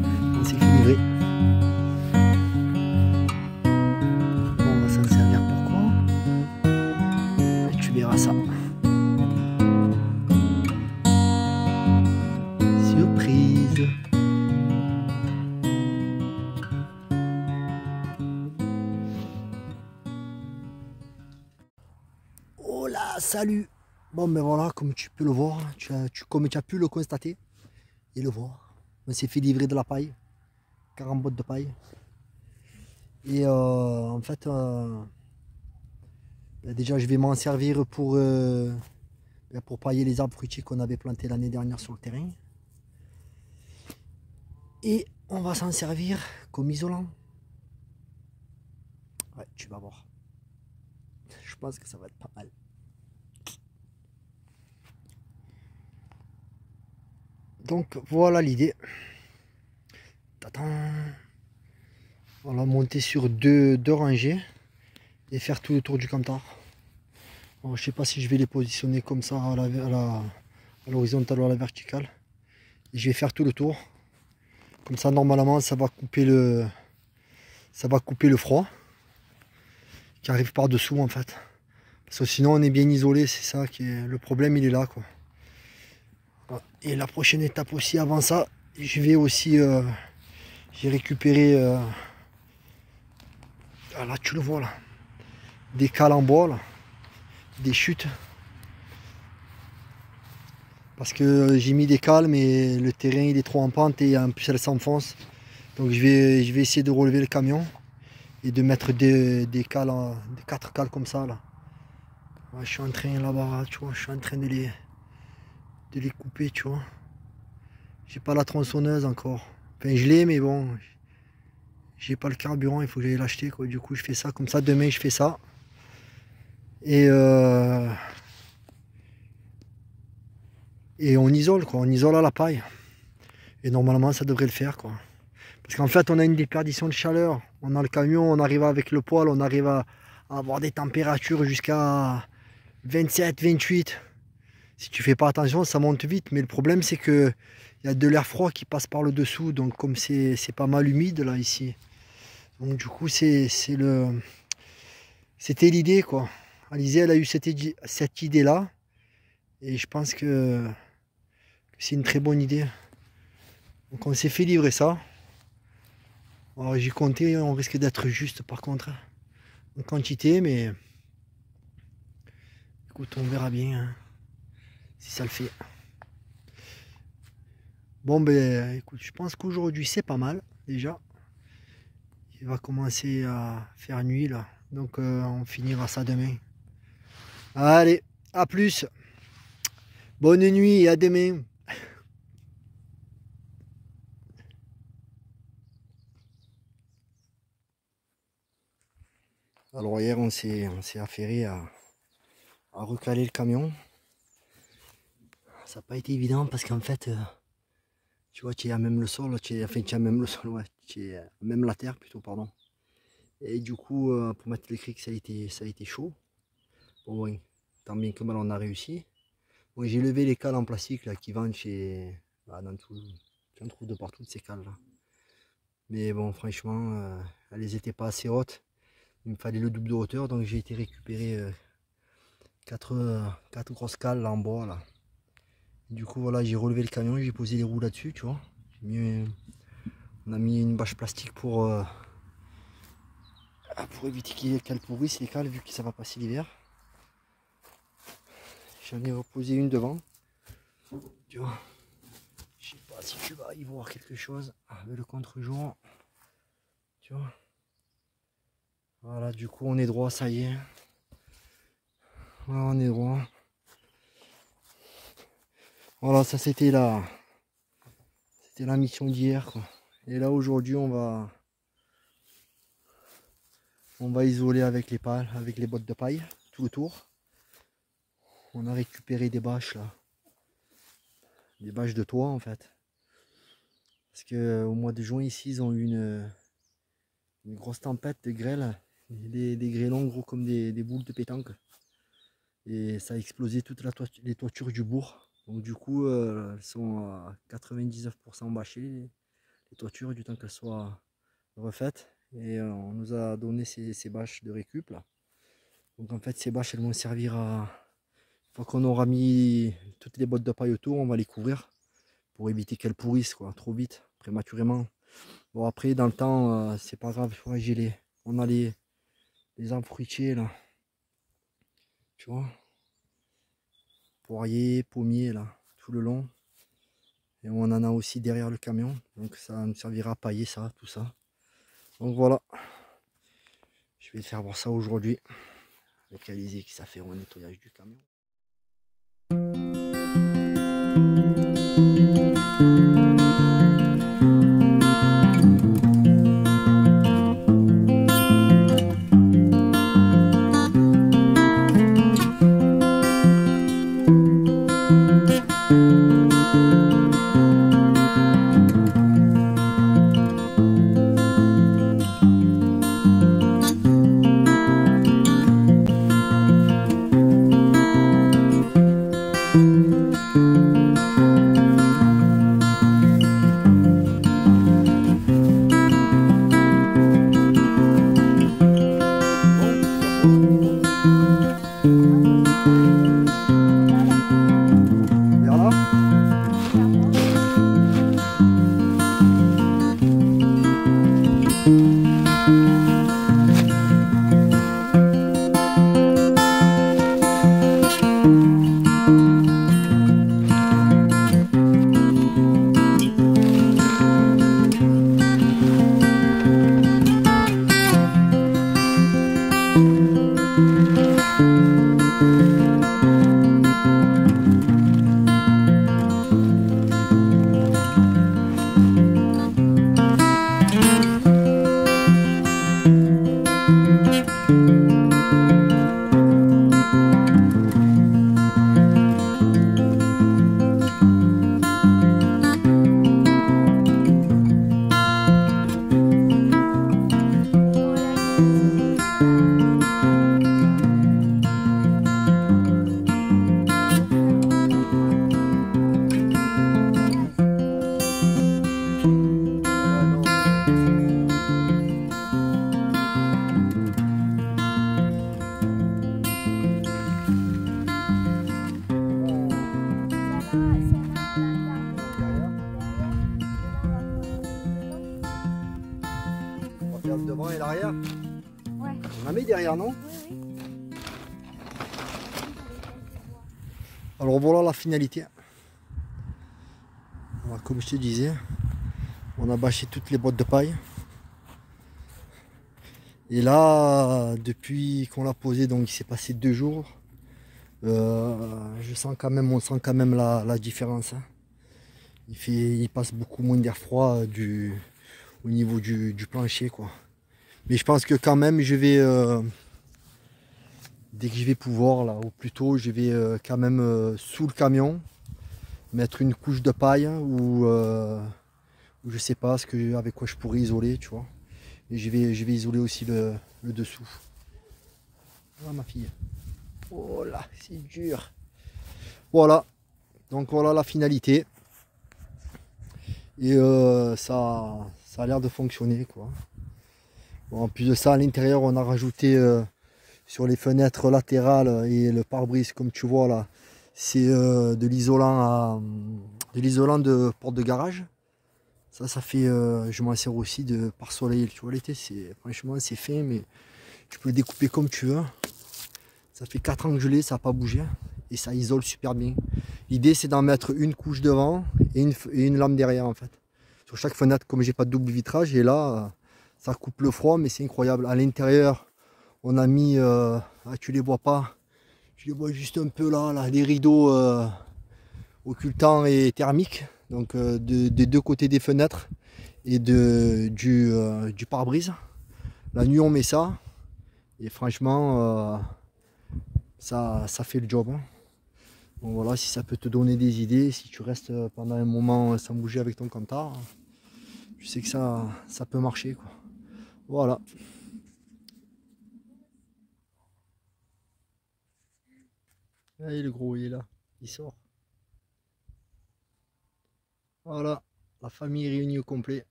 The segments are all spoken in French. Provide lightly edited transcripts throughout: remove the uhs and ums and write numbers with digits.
On s'est fait livrer. Bon, on va s'en servir pourquoi? Tu verras ça. Surprise. Oh là, salut. Bon ben voilà, comme tu peux le voir, comme tu as pu le constater et le voir, on s'est fait livrer de la paille, 40 bottes de paille. Et en fait, déjà je vais m'en servir pour pailler les arbres fruitiers qu'on avait plantés l'année dernière sur le terrain. Et on va s'en servir comme isolant. Ouais, tu vas voir. Je pense que ça va être pas mal. Donc voilà l'idée. Voilà, monter sur deux rangées et faire tout le tour du camtar. Alors, je sais pas si je vais les positionner comme ça à l'horizontale ou à la verticale. Et je vais faire tout le tour. Comme ça normalement ça va couper le froid qui arrive par dessous en fait. Parce que sinon on est bien isolé, c'est ça qui est le problème, il est là quoi. Et la prochaine étape aussi avant ça, je vais aussi j'ai récupéré là tu le vois là, des cales en bois là, des chutes. Parce que j'ai mis des cales mais le terrain il est trop en pente et en plus elle s'enfonce. Donc je vais essayer de relever le camion et de mettre des cales, des 4 cales comme ça là. Ouais, je suis en train là-bas, tu vois, je suis en train de les couper, tu vois. J'ai pas la tronçonneuse encore. Enfin je l'ai mais bon, j'ai pas le carburant, il faut que j'aille l'acheter quoi. Du coup je fais ça comme ça, demain je fais ça. Et on isole quoi, on isole à la paille. Et normalement ça devrait le faire quoi. Parce qu'en fait on a une déperdition de chaleur. On a le camion, on arrive avec le poêle, on arrive à avoir des températures jusqu'à 27, 28. Si tu fais pas attention, ça monte vite. Mais le problème c'est que il y a de l'air froid qui passe par le dessous. Donc comme c'est pas mal humide là ici. Donc du coup c'était l'idée quoi. Alizée elle a eu cette idée là. Et je pense que c'est une très bonne idée. Donc on s'est fait livrer ça. Alors j'ai compté, on risque d'être juste par contre en quantité, mais écoute, on verra bien hein, si ça le fait. Bon ben écoute, je pense qu'aujourd'hui c'est pas mal déjà. Il va commencer à faire nuit là, donc on finira ça demain. Allez, à plus. Bonne nuit et à demain. Alors hier on s'est affairé à recaler le camion. Ça n'a pas été évident parce qu'en fait, tu vois, tu es à même le sol, tu es à même le sol, ouais, tu es à même la terre plutôt, pardon. Et du coup, pour mettre les criques, ça a été chaud. Bon, oui, tant bien que mal, on a réussi. Bon, j'ai levé les cales en plastique là, qui vendent chez. Bah, dans tout. Tu en trouves de partout de ces cales là. Mais bon, franchement, elles n'étaient pas assez hautes. Il me fallait le double de hauteur, donc j'ai été récupérer 4 grosses cales là, en bois là. Du coup voilà, j'ai relevé le camion, j'ai posé les roues là-dessus, tu vois. On a mis une bâche plastique pour éviter qu'elle pourrisse les cales vu que ça va passer l'hiver. J'en ai reposé une devant. Tu vois. Je sais pas si tu vas y voir quelque chose avec le contre-jour. Tu vois. Voilà, du coup on est droit, ça y est. Voilà, on est droit. Voilà, ça c'était la mission d'hier quoi. Et là aujourd'hui on va isoler avec les pales, avec les bottes de paille tout le tour. On a récupéré des bâches là, des bâches de toit en fait. Parce que au mois de juin ici ils ont eu une grosse tempête de grêle, des grêlons gros comme des boules de pétanque. Et ça a explosé toutes les toitures du bourg. Donc du coup elles sont à 99% bâchées les toitures, du temps qu'elles soient refaites. Et on nous a donné ces bâches de récup là. Donc en fait ces bâches elles vont servir à... Une fois qu'on aura mis toutes les bottes de paille autour, on va les couvrir pour éviter qu'elles pourrissent quoi, trop vite, prématurément. Bon après dans le temps c'est pas grave, ouais, on a les arbres fruitiers là. Tu vois, poirier, pommier là, tout le long. Et on en a aussi derrière le camion. Donc ça nous servira à pailler ça, tout ça. Donc voilà. Je vais faire voir ça aujourd'hui. Avec Alizé qui s'est fait au nettoyage du camion. Le devant et l'arrière. Ouais. On a mis derrière, non? Oui, oui. Alors voilà la finalité. Alors, comme je te disais, on a bâché toutes les boîtes de paille. Et là, depuis qu'on l'a posé, donc il s'est passé 2 jours, je sens quand même, on sent quand même la différence. Hein. Il passe beaucoup moins d'air froid au niveau du plancher, quoi. Mais je pense que quand même, je vais, dès que je vais pouvoir, là, ou plutôt, je vais quand même sous le camion mettre une couche de paille ou je sais pas avec quoi je pourrais isoler, tu vois. Et je vais isoler aussi le dessous. Ah ma fille. Oh là, c'est dur. Voilà. Donc voilà la finalité. Et ça a l'air de fonctionner, quoi. Bon, en plus de ça, à l'intérieur, on a rajouté sur les fenêtres latérales et le pare-brise, comme tu vois là, c'est de l'isolant de porte de garage. Ça fait, je m'en sers aussi de pare-soleil. Tu vois, l'été, franchement, c'est fin, mais tu peux le découper comme tu veux. Ça fait 4 ans que je l'ai, ça n'a pas bougé et ça isole super bien. L'idée, c'est d'en mettre une couche devant et une lame derrière, en fait. Sur chaque fenêtre, comme j'ai pas de double vitrage, et là, ça coupe le froid, mais c'est incroyable. À l'intérieur, on a mis, tu les vois pas, tu les vois juste un peu là les rideaux occultants et thermiques, donc des 2 côtés des fenêtres et du pare-brise. La nuit, on met ça, et franchement, ça fait le job. Hein. Bon, voilà, si ça peut te donner des idées, si tu restes pendant un moment sans bouger avec ton compteur, tu sais que ça peut marcher, quoi. Voilà. Allez, le gros, il est là. Il sort. Voilà. La famille réunie au complet.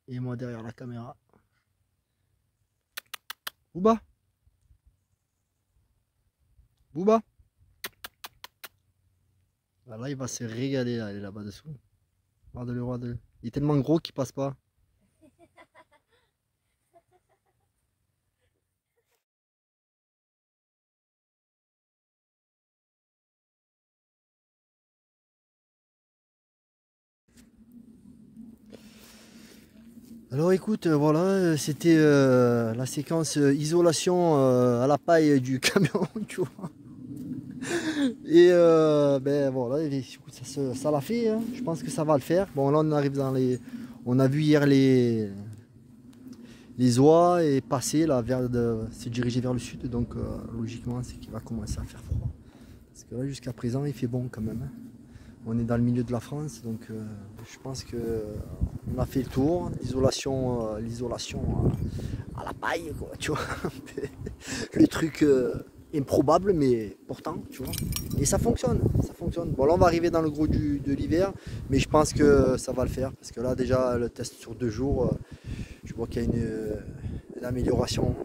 Et moi derrière la caméra. Booba. Booba. Là, il va se régaler, là, il est là-bas dessous. Regarde-le, regarde-le. Il est tellement gros qu'il passe pas. Alors écoute, voilà, c'était la séquence isolation à la paille du camion, tu vois. Et ben voilà, écoute, ça l'a fait, hein. Je pense que ça va le faire. Bon là on arrive dans les. On a vu hier les oies et passer là se diriger vers le sud, donc logiquement c'est qu'il va commencer à faire froid. Parce que là jusqu'à présent il fait bon quand même, hein. On est dans le milieu de la France, donc je pense que on a fait le tour. L'isolation à la paille, quoi, tu vois. Le truc improbable, mais pourtant, tu vois. Et ça fonctionne, ça fonctionne. Bon, là, on va arriver dans le gros de l'hiver, mais je pense que ça va le faire. Parce que là, déjà, le test sur 2 jours, je vois qu'il y a une amélioration,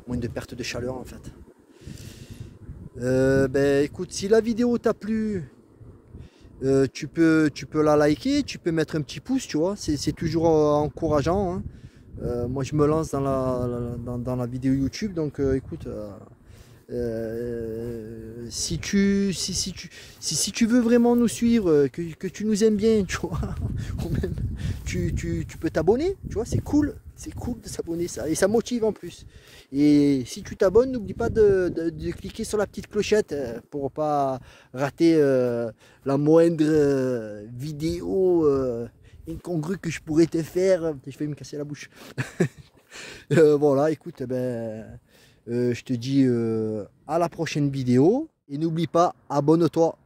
moins de perte de chaleur, en fait. Ben, écoute, si la vidéo t'a plu, tu peux la liker, tu peux mettre un petit pouce, tu vois. C'est toujours encourageant, hein. Moi, je me lance dans la vidéo YouTube, donc écoute, si tu veux vraiment nous suivre, que tu nous aimes bien, tu vois, ou même tu peux t'abonner, tu vois, c'est cool de s'abonner, ça, et ça motive en plus. Et si tu t'abonnes, n'oublie pas de cliquer sur la petite clochette pour pas rater la moindre vidéo incongrue que je pourrais te faire. Je vais me casser la bouche. Voilà, écoute, je te dis à la prochaine vidéo et n'oublie pas, abonne-toi.